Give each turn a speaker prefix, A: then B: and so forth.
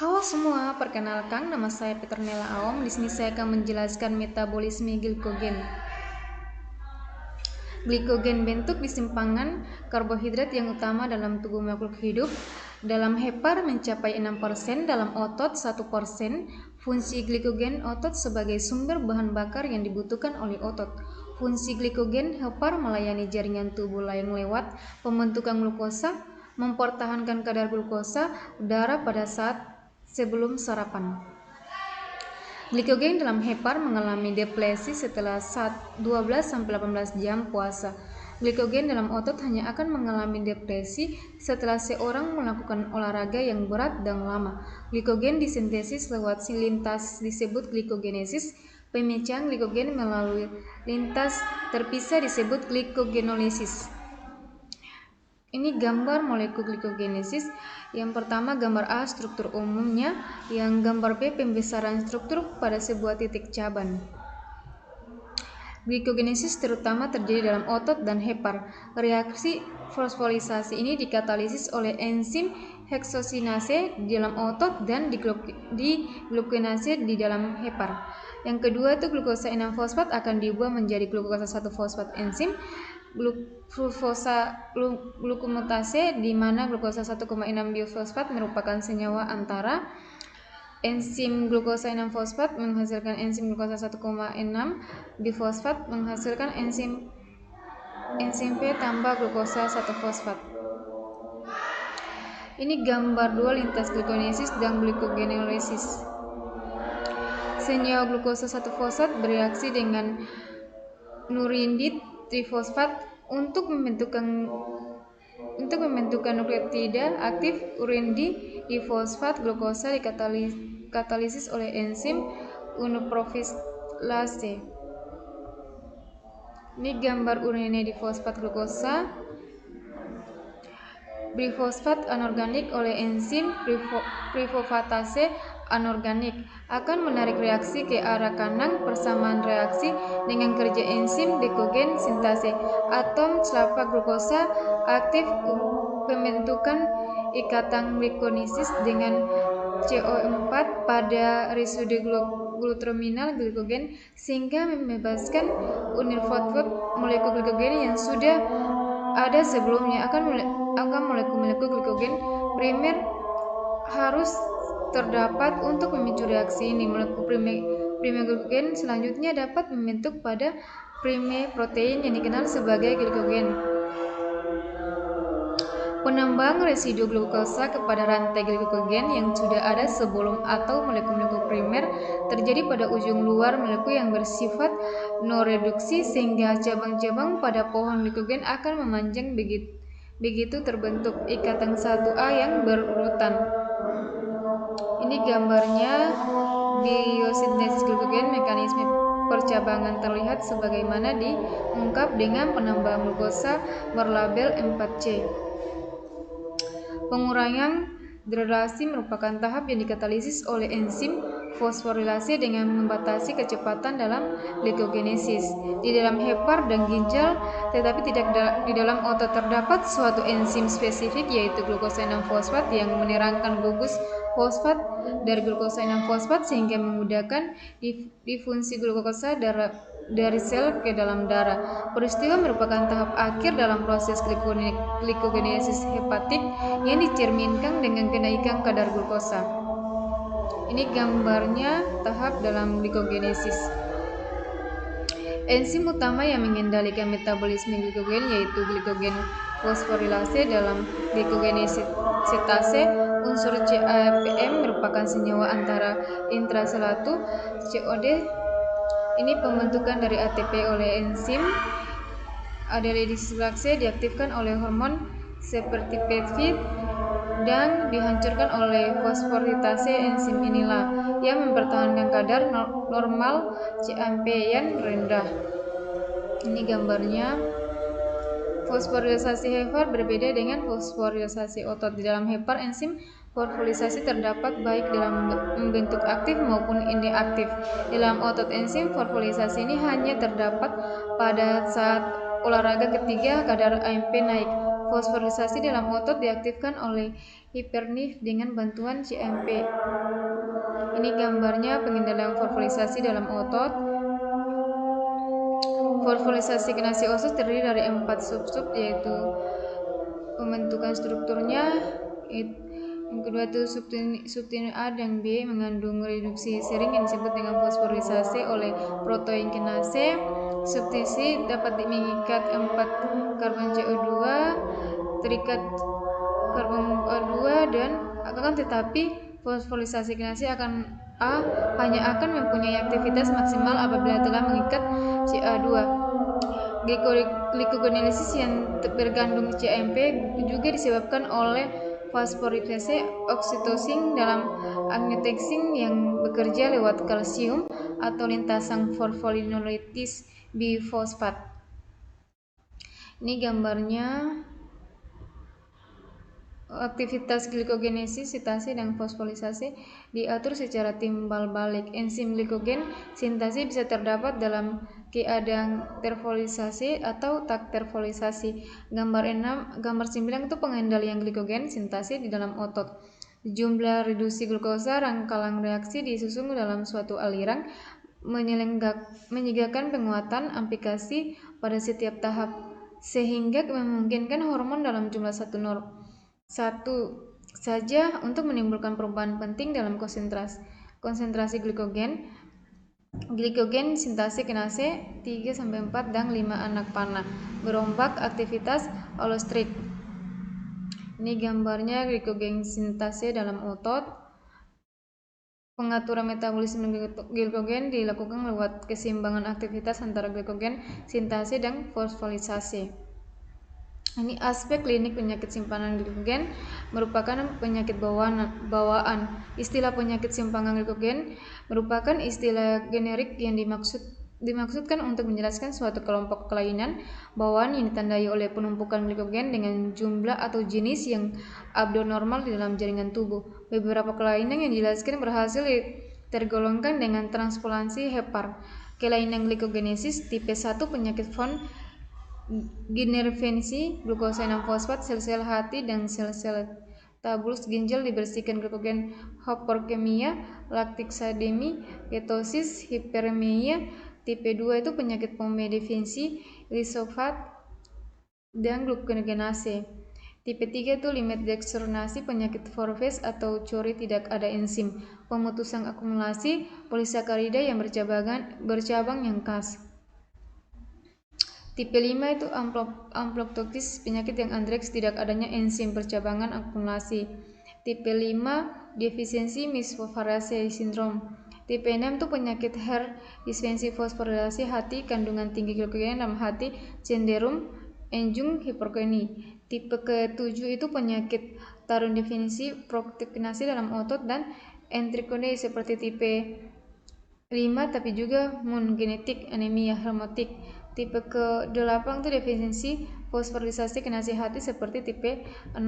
A: Halo semua, perkenalkan nama saya Petronella Aom. Di sini saya akan menjelaskan metabolisme glikogen. Glikogen bentuk disimpangan karbohidrat yang utama dalam tubuh makhluk hidup. Dalam hepar mencapai 6%, dalam otot 1%. Fungsi glikogen otot sebagai sumber bahan bakar yang dibutuhkan oleh otot. Fungsi glikogen hepar melayani jaringan tubuh lain lewat pembentukan glukosa, mempertahankan kadar glukosa darah pada saat sebelum sarapan. Glikogen dalam hepar mengalami deplesi setelah 12-18 jam puasa. Glikogen dalam otot hanya akan mengalami depresi setelah seorang melakukan olahraga yang berat dan lama. Glikogen disintesis lewat lintas disebut glikogenesis. Pemecahan glikogen melalui lintas terpisah disebut glikogenolysis. Ini gambar molekul glikogenesis. Yang pertama gambar A struktur umumnya, yang gambar B pembesaran struktur pada sebuah titik cabang. Glikogenesis terutama terjadi dalam otot dan hepar. Reaksi fosforisasi ini dikatalisis oleh enzim heksokinase di dalam otot dan diglucokinase di dalam hepar. Yang kedua itu glukosa 6-fosfat akan diubah menjadi glukosa 1-fosfat enzim glucomatase, di mana glukosa 1,6 biofosfat merupakan senyawa antara enzim glukosa 6-fosfat menghasilkan enzim glukosa 1,6 bifosfat menghasilkan enzim P tambah glukosa 1-fosfat. Ini gambar 2 lintas glikogenesis dan glikogenolysis. Senyawa glukosa 1-fosfat bereaksi dengan nurindit trifosfat untuk membentukkan nukleotida aktif urindifosfat. Glukosa dikatalisis oleh enzim unoprofilase. Ini gambar urinidifosfat glukosa bifosfat anorganik oleh enzim piruvatase anorganik akan menarik reaksi ke arah kanan. Persamaan reaksi dengan kerja enzim glikogen sintase. Atom celapa glukosa aktif pembentukan ikatan glikonesis dengan CO4 pada residu glutrominal glikogen sehingga membebaskan unifosfat. Molekul glikogen yang sudah ada sebelumnya akan molekul glikogen primer harus terdapat untuk memicu reaksi ini. Molekul primer glikogen selanjutnya dapat membentuk pada primer protein yang dikenal sebagai glikogen. Penambahan residu glukosa kepada rantai glikogen yang sudah ada sebelum atau molekul primer terjadi pada ujung luar molekul yang bersifat non-reduksi sehingga cabang-cabang pada pohon glikogen akan memanjang begitu terbentuk ikatan 1A yang berurutan. Ini gambarnya biosintesis glikogen. Mekanisme percabangan terlihat sebagaimana diungkap dengan penambahan glukosa berlabel 4C. Pengurangan degradasi merupakan tahap yang dikatalisis oleh enzim fosforilase dengan membatasi kecepatan dalam glikogenesis. Di dalam hepar dan ginjal, tetapi tidak di dalam otot, terdapat suatu enzim spesifik yaitu glukosa 6-fosfat yang menerangkan gugus fosfat dari glukosa 6-fosfat sehingga memudahkan difunsi glukosa dari sel ke dalam darah. Peristiwa merupakan tahap akhir dalam proses glikogenesis hepatik yang dicerminkan dengan kenaikan kadar glukosa. Ini gambarnya tahap dalam glikogenesis. Enzim utama yang mengendalikan metabolisme glikogen yaitu glikogen fosforilase dalam glikogenesitase. Unsur CAPM merupakan senyawa antara intraselular COD. Ini pembentukan dari ATP oleh enzim adenosindase diaktifkan oleh hormon seperti peptid dan dihancurkan oleh fosforilase. Enzim inilah yang mempertahankan kadar normal CAMP yang rendah. Ini gambarnya. Fosforilisasi hepar berbeda dengan fosforilisasi otot. Di dalam hepar, enzim fosforilisasi terdapat baik dalam bentuk aktif maupun inaktif. Dalam otot, enzim fosforilisasi ini hanya terdapat pada saat olahraga ketika kadar AMP naik. Fosforilisasi dalam otot diaktifkan oleh hipernif dengan bantuan CMP. Ini gambarnya pengendalian fosforilisasi dalam otot. Fosforilisasi kinase otot terdiri dari 4 sub-sub, yaitu pembentukan strukturnya. Yang kedua itu subunit A dan B mengandung reduksi sering yang disebut dengan fosforilisasi oleh protein kinase. Subunit C dapat mengikat 4 karbon CO2 terikat karbon O2 dan akan tetapi fosforilisasi kinase hanya akan mempunyai aktivitas maksimal apabila telah mengikat CA2. Glikogenolisis yang berkandung CMP juga disebabkan oleh fosforilisasi oksitosin dalam angiotensin yang bekerja lewat kalsium atau lintasan fosfolinolitis bifosfat. Ini gambarnya aktivitas glikogenesis, sintase, dan fosforilisasi diatur secara timbal balik. Enzim glikogen sintase bisa terdapat dalam keadaan terfosforisasi atau tak terfosforisasi. Gambar 9 itu pengendalian glikogen sintase di dalam otot. Jumlah reduksi glukosa rangkaian reaksi disusun dalam suatu aliran menyediakan penguatan aplikasi pada setiap tahap sehingga memungkinkan hormon dalam jumlah satu saja untuk menimbulkan perubahan penting dalam konsentrasi glikogen sintase kinase 3-4 dan 5 anak panah. Gerombak aktivitas allosterik. Ini gambarnya glikogen sintase dalam otot. Pengaturan metabolisme glikogen dilakukan lewat keseimbangan aktivitas antara glikogen sintase dan fosforilisasi. Ini aspek klinik penyakit simpanan glikogen merupakan penyakit bawaan. Istilah penyakit simpanan glikogen merupakan istilah generik yang dimaksudkan untuk menjelaskan suatu kelompok kelainan bawaan yang ditandai oleh penumpukan glikogen dengan jumlah atau jenis yang abnormal di dalam jaringan tubuh. Beberapa kelainan yang dijelaskan berhasil tergolongkan dengan transplantasi hepar. Kelainan glikogenesis tipe 1 penyakit von Ginner-Vinci, glukosa 6 fosfat, sel-sel hati dan sel-sel tabulus ginjal dibersihkan glikogen, hyperkemia, laktiksademi, ketosis, hiperemia. Tipe 2 itu penyakit Pompe-Definisi, lisofat dan glucogenase. Tipe 3 itu limit dextronasi, penyakit Forfait atau cori tidak ada enzim, pemutusan akumulasi polisakarida yang bercabang yang khas. Tipe 5 itu amploptosis, penyakit yang andrex tidak adanya enzim percabangan akumulasi. Tipe 5 defisiensi misfosforilase sindrom. Tipe 6 itu penyakit HER, disfungsi fosforilasi hati, kandungan tinggi glikogen dalam hati cenderung enzim hiperkoni. Tipe ke-7 itu penyakit tarun definisi proteinasi dalam otot dan entrikone seperti tipe 5 tapi juga monogenetik anemia hemotik. Tipe ke-8 itu defisiensi fosforilisasi kinase hati seperti tipe 6.